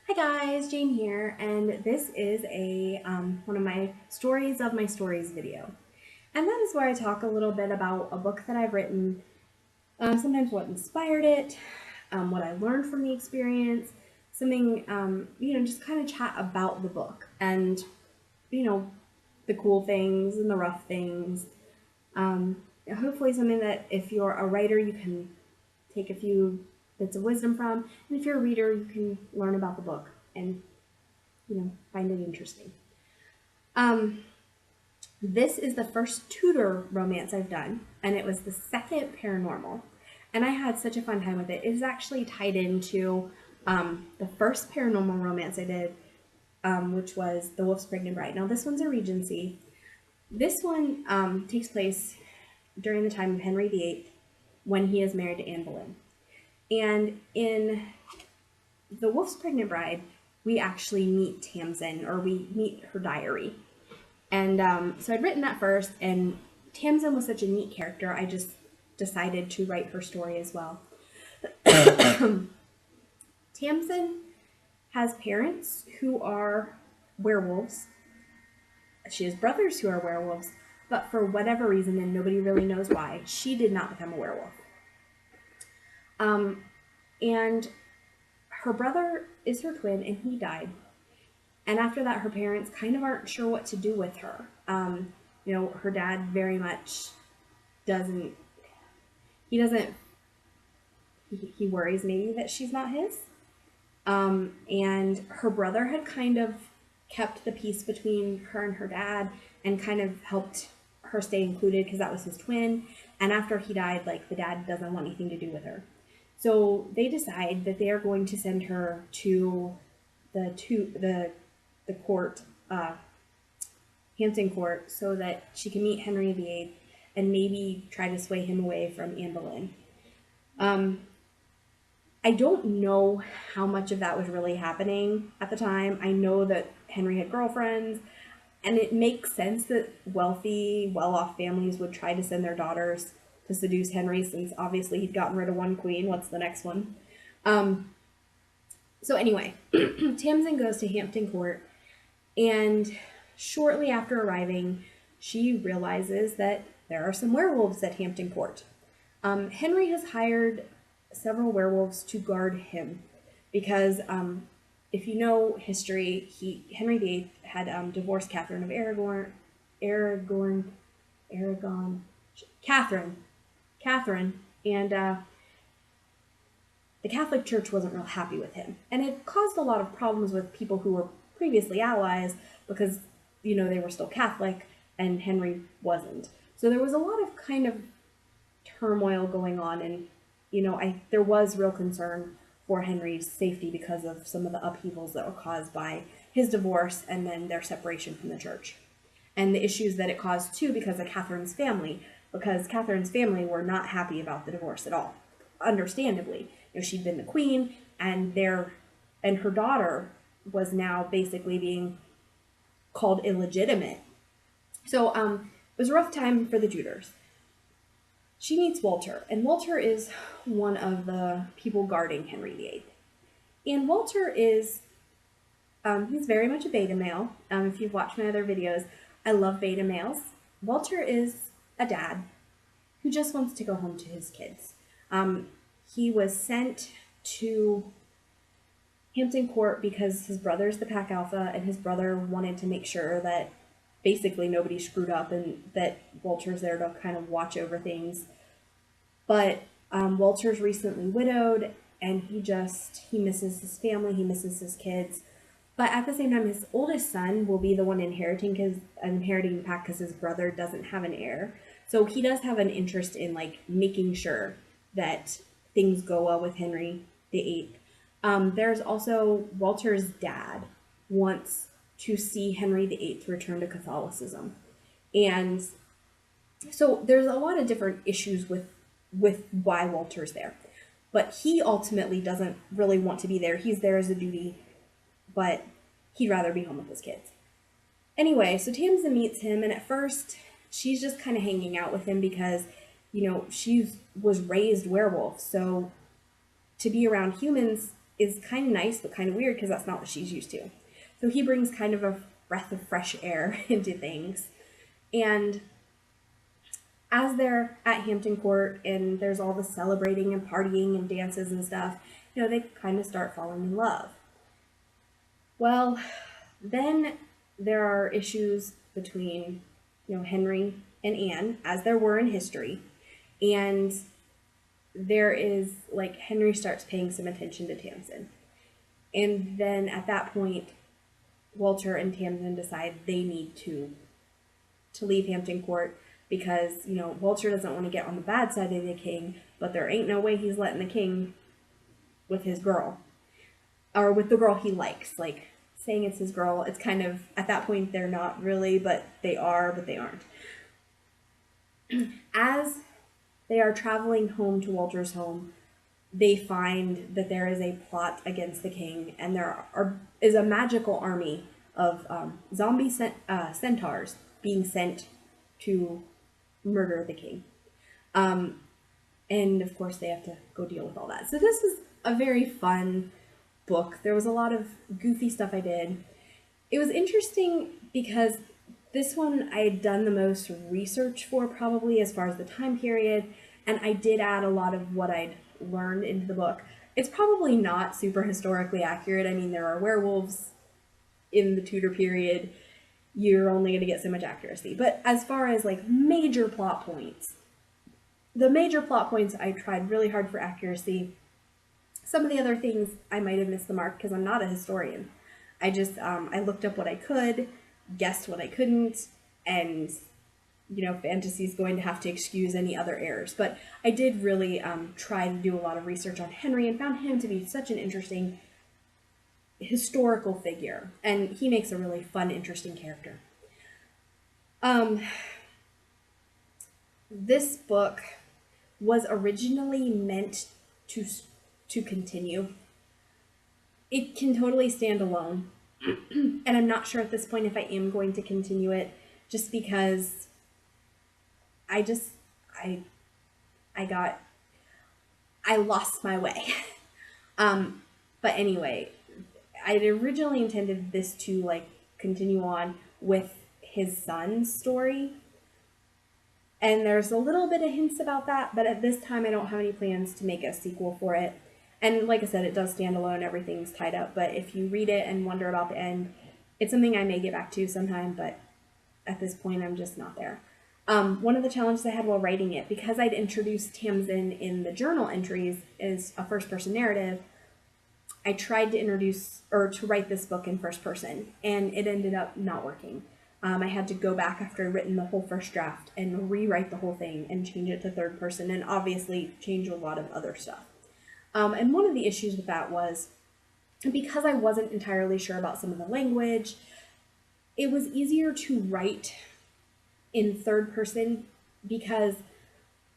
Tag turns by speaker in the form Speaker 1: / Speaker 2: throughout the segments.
Speaker 1: Hi guys, Jane here, and this is a one of my stories of my stories video. And that is where I talk a little bit about a book that I've written, sometimes what inspired it, what I learned from the experience, something, just kind of chat about the book and, you know, the cool things and the rough things. Um, Hopefully something that if you're a writer, you can take a few bits of wisdom from, and if you're a reader, you can learn about the book and find it interesting. Um, this is the first Tudor romance I've done, and it was the second paranormal, and I had such a fun time with it. It is actually tied into the first paranormal romance I did, which was The Wolf's Pregnant Bride. Now, this one's a Regency. This one takes place during the time of Henry VIII when he is married to Anne Boleyn. And in The Wolf's Pregnant Bride, we actually meet Tamsin, or we meet her diary. And so I'd written that first, and Tamsin was such a neat character, I just decided to write her story as well. Tamsin has parents who are werewolves. She has brothers who are werewolves, but for whatever reason, and nobody really knows why, she did not become a werewolf. And her brother is her twin, and he died. And after that, her parents kind of aren't sure what to do with her. Her dad very much doesn't, he doesn't, he worries maybe that she's not his. And her brother had kind of kept the peace between her and her dad and kind of helped her stay included because that was his twin. And after he died, like, the dad doesn't want anything to do with her. So they decide that they are going to send her to the court, Hampton Court, so that she can meet Henry VIII and maybe try to sway him away from Anne Boleyn. I don't know how much of that was really happening at the time. I know that Henry had girlfriends, and it makes sense that wealthy, well-off families would try to send their daughters to seduce Henry, since obviously he'd gotten rid of one queen. What's the next one? So anyway, Tamsin goes to Hampton Court, and shortly after arriving, she realizes that there are some werewolves at Hampton Court. Henry has hired several werewolves to guard him because, if you know history, Henry VIII had divorced Catherine of Catherine, and the Catholic Church wasn't real happy with him, and it caused a lot of problems with people who were previously allies because they were still Catholic and Henry wasn't. So there was a lot of kind of turmoil going on, and there was real concern for Henry's safety because of some of the upheavals that were caused by his divorce and then their separation from the church, and the issues that it caused too because of Catherine's family, because Catherine's family were not happy about the divorce at all, understandably. She'd been the queen, and her daughter was now basically being called illegitimate. So it was a rough time for the Tudors. She meets Walter, and Walter is one of the people guarding Henry VIII. And Walter is, he's very much a beta male. If you've watched my other videos, I love beta males. Walter is a dad who just wants to go home to his kids. He was sent to Hampton Court because his brother's the Pack Alpha, and his brother wanted to make sure that basically nobody screwed up and that Walter's there to kind of watch over things. But Walter's recently widowed, and he misses his family, he misses his kids. But at the same time, his oldest son will be the one inheriting the pack because his brother doesn't have an heir. So he does have an interest in making sure that things go well with Henry VIII. There's also Walter's dad wants to see Henry VIII return to Catholicism. And so there's a lot of different issues with why Walter's there. But he ultimately doesn't really want to be there. He's there as a duty, but he'd rather be home with his kids. Anyway, so Tamsin meets him, and at first she's just kind of hanging out with him because, she was raised werewolf. So to be around humans is kind of nice but kind of weird because that's not what she's used to. So he brings kind of a breath of fresh air into things. And as they're at Hampton Court and there's all the celebrating and partying and dances and stuff, they kind of start falling in love. Well, then there are issues between, Henry and Anne, as there were in history. And there is, Henry starts paying some attention to Tamsin. And then at that point, Walter and Tamsin decide they need to leave Hampton Court because, Walter doesn't want to get on the bad side of the king, but there ain't no way he's letting the king with his girl. Or with the girl he likes. Saying it's his girl, it's kind of, at that point, they're not really, but they are, but they aren't. As they are traveling home to Walter's home, they find that there is a plot against the king, and there is a magical army of zombie centaurs being sent to murder the king. And of course, they have to go deal with all that. So this was a very fun book. There was a lot of goofy stuff I did. It was interesting because this one I had done the most research for, probably, as far as the time period, and I did add a lot of what I'd learned into the book. It's probably not super historically accurate. I mean, there are werewolves in the Tudor period. You're only going to get so much accuracy. But as far as major plot points, the major plot points I tried really hard for accuracy. Some of the other things I might have missed the mark because I'm not a historian. I just, I looked up what I could, guessed what I couldn't, and, fantasy is going to have to excuse any other errors. But I did really try to do a lot of research on Henry and found him to be such an interesting historical figure. And he makes a really fun, interesting character. This book was originally meant to continue. It can totally stand alone. And I'm not sure at this point if I am going to continue it, just because I lost my way. But anyway, I had originally intended this to continue on with his son's story. And there's a little bit of hints about that, but at this time I don't have any plans to make a sequel for it. And like I said, it does stand alone, everything's tied up, but if you read it and wonder about the end, it's something I may get back to sometime, but at this point I'm just not there. One of the challenges I had while writing it, because I'd introduced Tamsin in the journal entries as a first-person narrative, I tried to write this book in first person, and it ended up not working. I had to go back after I'd written the whole first draft and rewrite the whole thing and change it to third person, and obviously change a lot of other stuff. And one of the issues with that was, because I wasn't entirely sure about some of the language, it was easier to write in third person because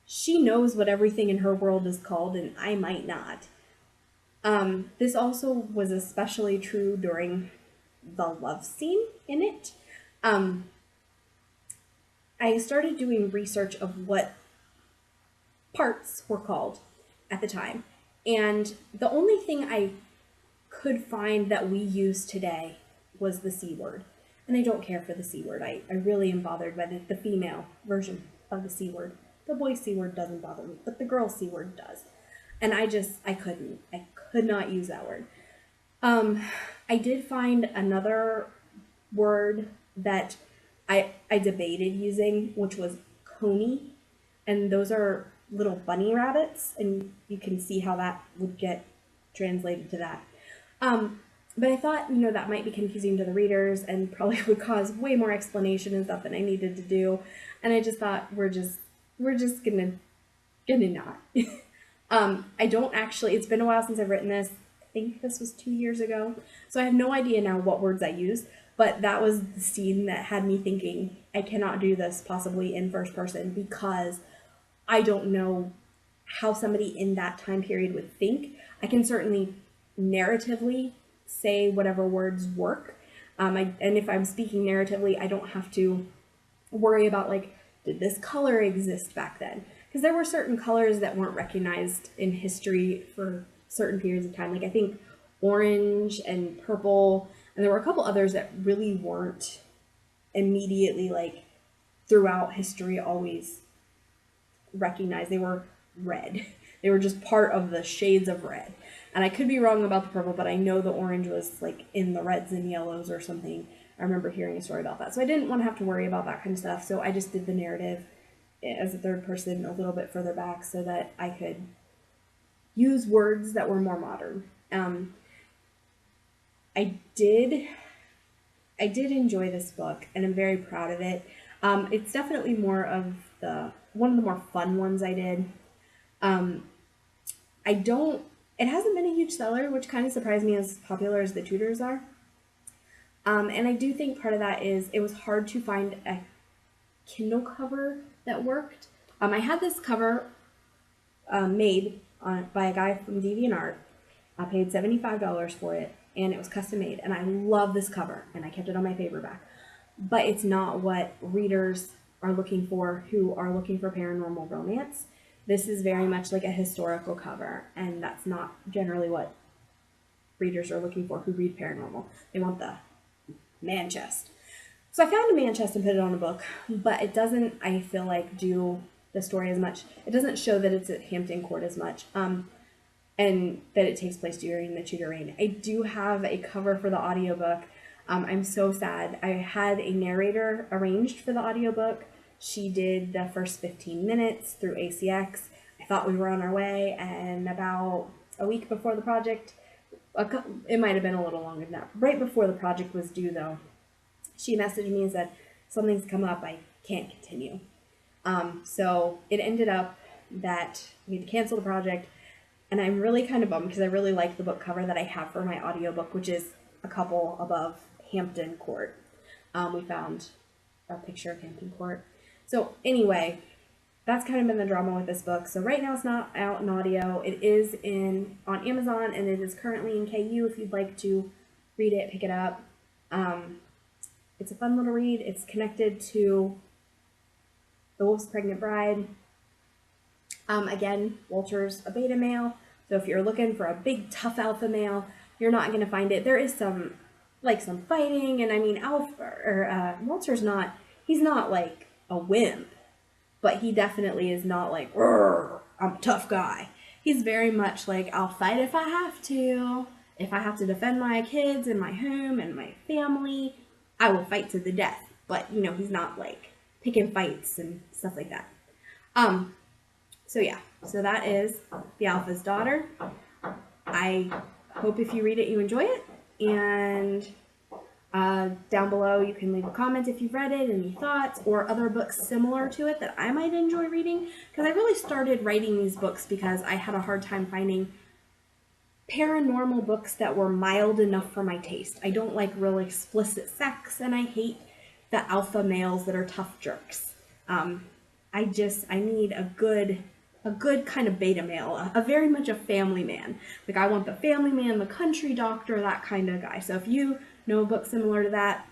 Speaker 1: she knows what everything in her world is called and I might not. This also was especially true during the love scene in it. I started doing research of what parts were called at the time. And the only thing I could find that we use today was the C word. And I don't care for the C word. I really am bothered by the female version of the C word. The boy C word doesn't bother me, but the girl C word does. And I could not use that word. I did find another word that I debated using, which was coney. And those are little bunny rabbits, and you can see how that would get translated to that. But I thought, that might be confusing to the readers and probably would cause way more explanation and stuff than I needed to do. And I just thought, we're just gonna not. I don't actually, it's been a while since I've written this. I think this was 2 years ago. So I have no idea now what words I used, but that was the scene that had me thinking, I cannot do this possibly in first person because I don't know how somebody in that time period would think. I can certainly narratively say whatever words work. And if I'm speaking narratively, I don't have to worry about did this color exist back then? Because there were certain colors that weren't recognized in history for certain periods of time. I think orange and purple, and there were a couple others that really weren't immediately like throughout history always recognized. They were red. They were just part of the shades of red. And I could be wrong about the purple, but I know the orange was like in the reds and yellows or something. I remember hearing a story about that. So I didn't want to have to worry about that kind of stuff. So I just did the narrative as a third person a little bit further back so that I could use words that were more modern. I did enjoy this book, and I'm very proud of it. It's definitely more of one of the more fun ones I did. It hasn't been a huge seller, which kind of surprised me as popular as the Tudors are. And I do think part of that is it was hard to find a Kindle cover that worked. I had this cover made by a guy from DeviantArt. I paid $75 for it, and it was custom made. And I love this cover, and I kept it on my paperback. But it's not what readers are looking for who are looking for paranormal romance. This is very much like a historical cover, and that's not generally what readers are looking for who read paranormal. They want the man chest. So I found a man chest and put it on a book, but it doesn't, I feel like, do the story as much. It doesn't show that it's at Hampton Court as much, and that it takes place during the Tudor reign. I do have a cover for the audiobook. I'm so sad. I had a narrator arranged for the audiobook. She did the first 15 minutes through ACX. I thought we were on our way, and about a week before the project, it might have been a little longer than that. Right before the project was due, though, she messaged me and said, something's come up, I can't continue. So it ended up that we had to cancel the project, and I'm really kind of bummed because I really like the book cover that I have for my audiobook, which is a couple above Hampton Court. We found a picture of Hampton Court. So anyway, that's kind of been the drama with this book. So right now it's not out in audio. It is on Amazon, and it is currently in KU if you'd like to read it, pick it up. It's a fun little read. It's connected to The Wolf's Pregnant Bride. Again, Walter's a beta male, so if you're looking for a big tough alpha male, you're not going to find it. There is some fighting, and I mean, Walter's he's not like a wimp, but he definitely is not like, I'm a tough guy. He's very much like, I'll fight if I have to. If I have to defend my kids and my home and my family, I will fight to the death. But, he's not like picking fights and stuff like that. So yeah, so that is The Alpha's Daughter. I hope if you read it, you enjoy it. And down below, you can leave a comment if you've read it, any thoughts, or other books similar to it that I might enjoy reading. Because I really started writing these books because I had a hard time finding paranormal books that were mild enough for my taste. I don't like real explicit sex, and I hate the alpha males that are tough jerks. I need a good kind of beta male, a very much a family man. Like, I want the family man, the country doctor, that kind of guy. So if you know a book similar to that,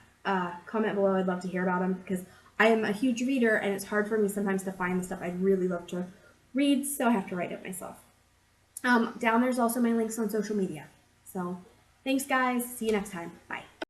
Speaker 1: comment below. I'd love to hear about them because I am a huge reader, and it's hard for me sometimes to find the stuff I'd really love to read, so I have to write it myself. Down there's also my links on social media. So thanks, guys. See you next time. Bye.